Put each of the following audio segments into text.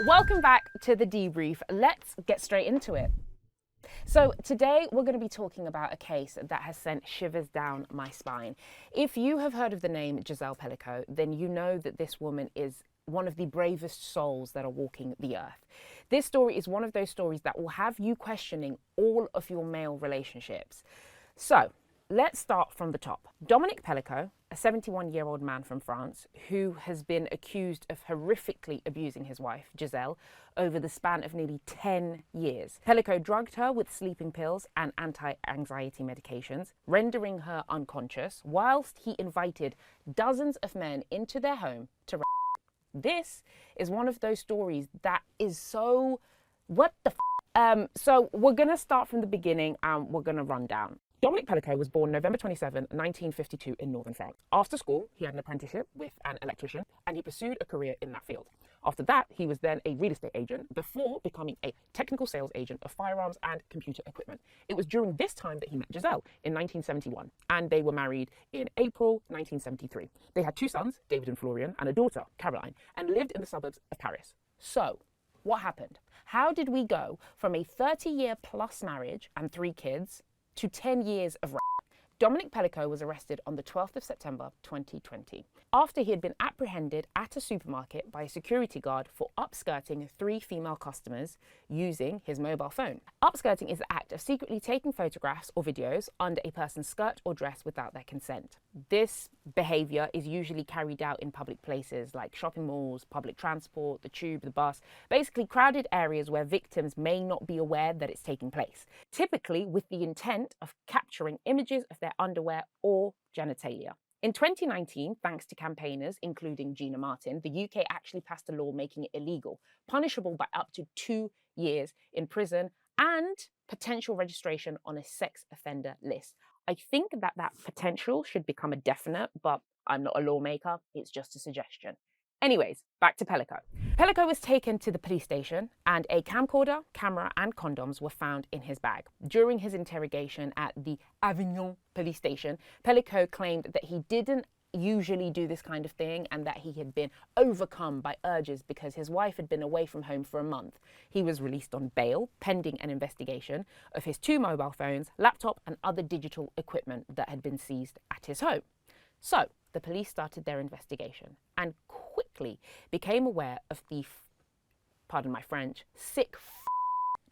Welcome back to the debrief. Let's get straight into it. So today we're going to be talking about a case that has sent shivers down my spine. If you have heard of the name Gisèle Pelicot, then you know that this woman is one of the bravest souls that are walking the earth. This story is one of those stories that will have you questioning all of your male relationships. So let's start from the top. Dominique Pelicot, a 71-year-old man from France who has been accused of horrifically abusing his wife, Gisèle, over the span of nearly 10 years. Pelicot drugged her with sleeping pills and anti-anxiety medications, rendering her unconscious, whilst he invited dozens of men into their home to rape. This is one of those stories that is so, what the f***? So we're going to start from the beginning and we're going to run down. Dominique Pelicot was born November 27, 1952 in northern France. After school, he had an apprenticeship with an electrician and he pursued a career in that field. After that, he was then a real estate agent before becoming a technical sales agent of firearms and computer equipment. It was during this time that he met Gisèle in 1971 and they were married in April 1973. They had two sons, David and Florian, and a daughter, Caroline, and lived in the suburbs of Paris. So, what happened? How did we go from a 30-year plus marriage and 3 kids to 10 years of rape? Dominique Pelicot was arrested on the 12th of September 2020 after he had been apprehended at a supermarket by a security guard for upskirting 3 female customers using his mobile phone. Upskirting is the act of secretly taking photographs or videos under a person's skirt or dress without their consent. This behaviour is usually carried out in public places like shopping malls, public transport, the tube, the bus, basically crowded areas where victims may not be aware that it's taking place, typically with the intent of capturing images of their underwear or genitalia. In 2019, thanks to campaigners, including Gina Martin, the UK actually passed a law making it illegal, punishable by up to 2 years in prison and potential registration on a sex offender list. I think that potential should become a definite, but I'm not a lawmaker, it's just a suggestion. Anyways, back to Pelicot. Pelicot was taken to the police station and a camcorder, camera and condoms were found in his bag. During his interrogation at the Avignon police station, Pelicot claimed that he didn't usually do this kind of thing and that he had been overcome by urges because his wife had been away from home for a month. He was released on bail pending an investigation of his 2 mobile phones, laptop and other digital equipment that had been seized at his home. So the police started their investigation and quickly became aware of the, pardon my French, sick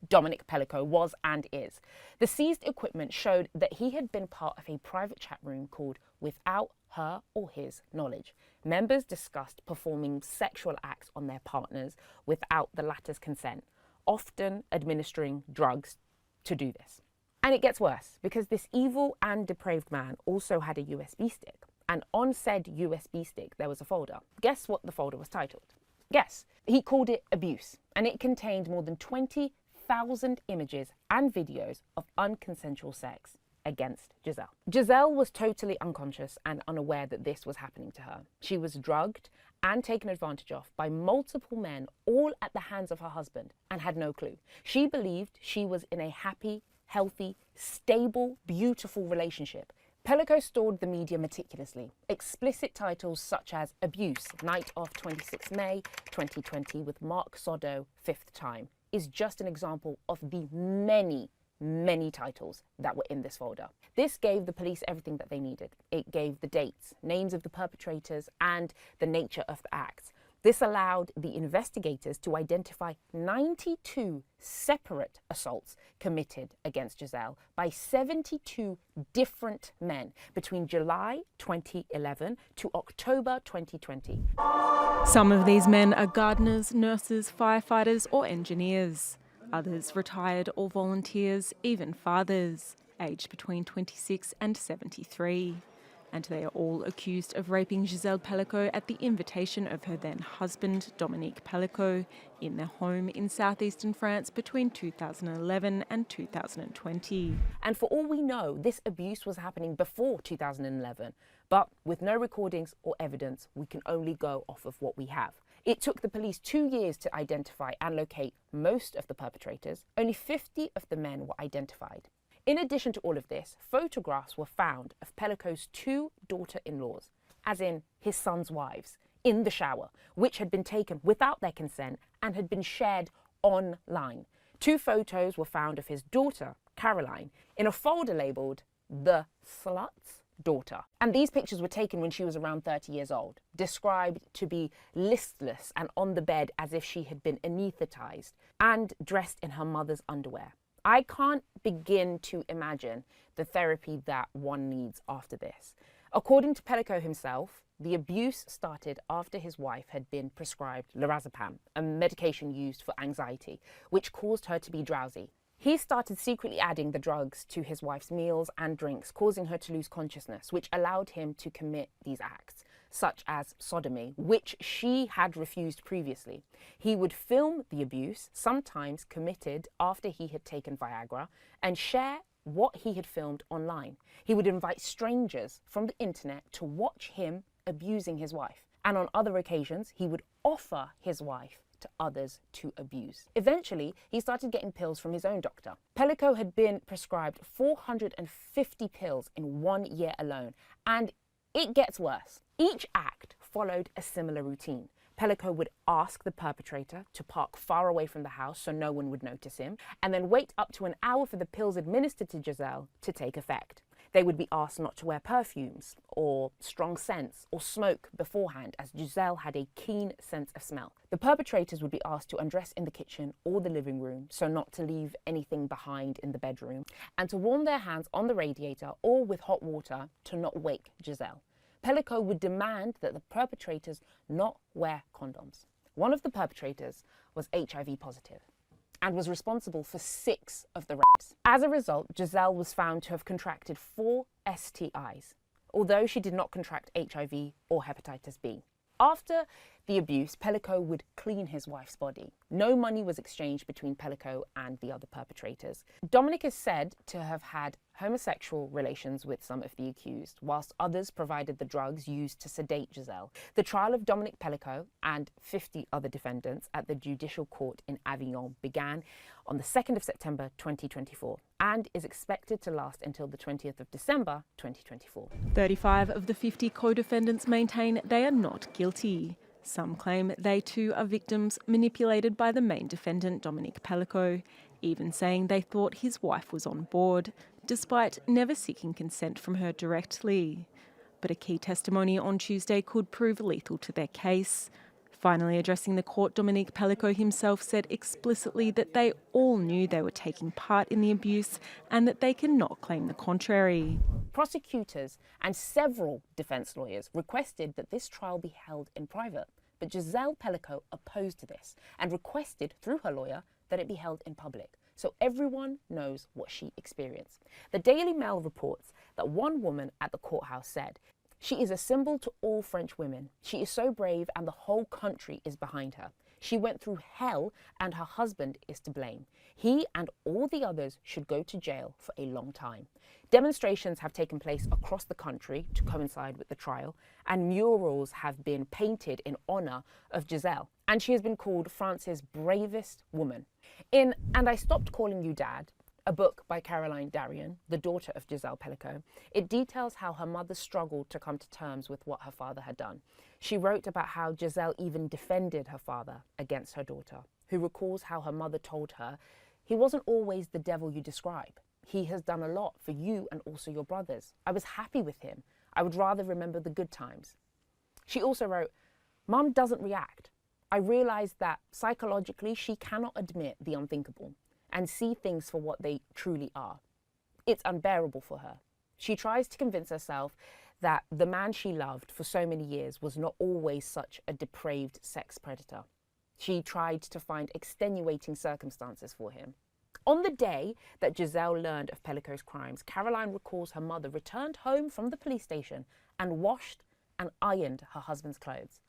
Dominique Pelicot was and is. The seized equipment showed that he had been part of a private chat room called Without Her or His Knowledge. Members discussed performing sexual acts on their partners without the latter's consent, often administering drugs to do this. And it gets worse because this evil and depraved man also had a USB stick. And on said USB stick, there was a folder. Guess what the folder was titled? Guess. He called it Abuse, and it contained more than 20,000 images and videos of unconsensual sex against Gisèle. Gisèle was totally unconscious and unaware that this was happening to her. She was drugged and taken advantage of by multiple men, all at the hands of her husband, and had no clue. She believed she was in a happy, healthy, stable, beautiful relationship. Pelicot stored the media meticulously. Explicit titles such as Abuse, night of 26 May 2020 with Mark Soddo, 5th time, is just an example of the many titles that were in this folder. This gave the police everything that they needed. It gave the dates, names of the perpetrators, and the nature of the acts. This allowed the investigators to identify 92 separate assaults committed against Gisèle by 72 different men between July 2011 to October 2020. Some of these men are gardeners, nurses, firefighters or engineers. Others retired or volunteers, even fathers, aged between 26 and 73. And they are all accused of raping Gisèle Pelicot at the invitation of her then husband, Dominique Pelicot, in their home in southeastern France between 2011 and 2020. And for all we know, this abuse was happening before 2011. But with no recordings or evidence, we can only go off of what we have. It took the police 2 years to identify and locate most of the perpetrators. Only 50 of the men were identified. In addition to all of this, photographs were found of Pelicot's 2 daughter-in-laws, as in his son's wives, in the shower, which had been taken without their consent and had been shared online. 2 photos were found of his daughter, Caroline, in a folder labelled "The Slut's Daughter." And these pictures were taken when she was around 30 years old, described to be listless and on the bed as if she had been anaesthetised and dressed in her mother's underwear. I can't begin to imagine the therapy that one needs after this. According to Pelicot himself, the abuse started after his wife had been prescribed lorazepam, a medication used for anxiety, which caused her to be drowsy. He started secretly adding the drugs to his wife's meals and drinks, causing her to lose consciousness, which allowed him to commit these acts, such as sodomy, which she had refused previously. He would film the abuse, sometimes committed after he had taken Viagra, and share what he had filmed online. He would invite strangers from the internet to watch him abusing his wife. And on other occasions, he would offer his wife to others to abuse. Eventually, he started getting pills from his own doctor. Pelicot had been prescribed 450 pills in 1 year alone, and it gets worse. Each act followed a similar routine. Pelicot would ask the perpetrator to park far away from the house so no one would notice him, and then wait up to an hour for the pills administered to Gisèle to take effect. They would be asked not to wear perfumes or strong scents or smoke beforehand, as Gisèle had a keen sense of smell. The perpetrators would be asked to undress in the kitchen or the living room, so not to leave anything behind in the bedroom, and to warm their hands on the radiator or with hot water to not wake Gisèle. Pelicot would demand that the perpetrators not wear condoms. One of the perpetrators was HIV positive and was responsible for 6 of the rapes. As a result, Gisèle was found to have contracted 4 STIs, although she did not contract HIV or hepatitis B. After the abuse, Pelicot would clean his wife's body. No money was exchanged between Pelicot and the other perpetrators. Dominique is said to have had homosexual relations with some of the accused, whilst others provided the drugs used to sedate Gisèle. The trial of Dominique Pelicot and 50 other defendants at the judicial court in Avignon began on the 2nd of September 2024 and is expected to last until the 20th of December 2024. 35 of the 50 co-defendants maintain they are not guilty. Some claim they too are victims manipulated by the main defendant, Dominique Pelicot, even saying they thought his wife was on board, despite never seeking consent from her directly. But a key testimony on Tuesday could prove lethal to their case. Finally addressing the court, Dominique Pelicot himself said explicitly that they all knew they were taking part in the abuse and that they cannot claim the contrary. Prosecutors and several defence lawyers requested that this trial be held in private, but Gisèle Pelicot opposed this and requested through her lawyer that it be held in public, so everyone knows what she experienced. The Daily Mail reports that one woman at the courthouse said, "She is a symbol to all French women. She is so brave and the whole country is behind her. She went through hell and her husband is to blame. He and all the others should go to jail for a long time." Demonstrations have taken place across the country to coincide with the trial, and murals have been painted in honour of Gisèle, and she has been called France's bravest woman. In And I Stopped Calling You Dad, a book by Caroline Darrian, the daughter of Gisèle Pelicot, it details how her mother struggled to come to terms with what her father had done. She wrote about how Gisèle even defended her father against her daughter, who recalls how her mother told her, "He wasn't always the devil you describe. He has done a lot for you and also your brothers. I was happy with him. I would rather remember the good times." She also wrote, "Mum doesn't react. I realised that psychologically she cannot admit the unthinkable and see things for what they truly are. It's unbearable for her. She tries to convince herself that the man she loved for so many years was not always such a depraved sex predator. She tried to find extenuating circumstances for him." On the day that Gisèle learned of Pelicot's crimes, Caroline recalls her mother returned home from the police station and washed and ironed her husband's clothes.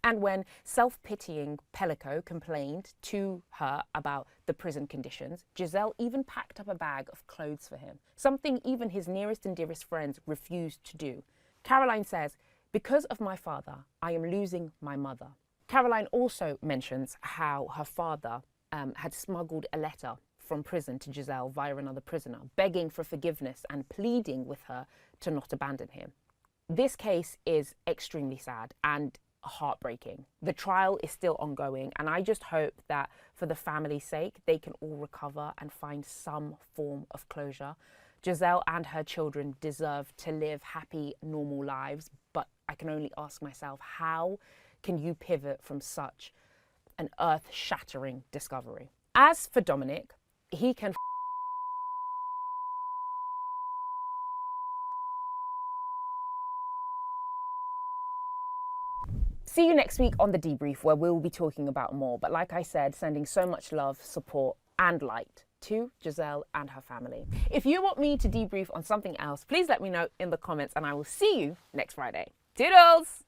And when self-pitying Pelicot complained to her about the prison conditions, Gisèle even packed up a bag of clothes for him, something even his nearest and dearest friends refused to do. Caroline says, "Because of my father, I am losing my mother." Caroline also mentions how her father had smuggled a letter from prison to Gisèle via another prisoner, begging for forgiveness and pleading with her to not abandon him. This case is extremely sad, and heartbreaking. The trial is still ongoing, and I just hope that for the family's sake, they can all recover and find some form of closure. Gisèle and her children deserve to live happy, normal lives, but I can only ask myself, how can you pivot from such an earth-shattering discovery? As for Dominic, he can see you next week on The Debrief, where we'll be talking about more. But like I said, sending so much love, support, and light to Gisèle and her family. If you want me to debrief on something else, please let me know in the comments, and I will see you next Friday. Toodles!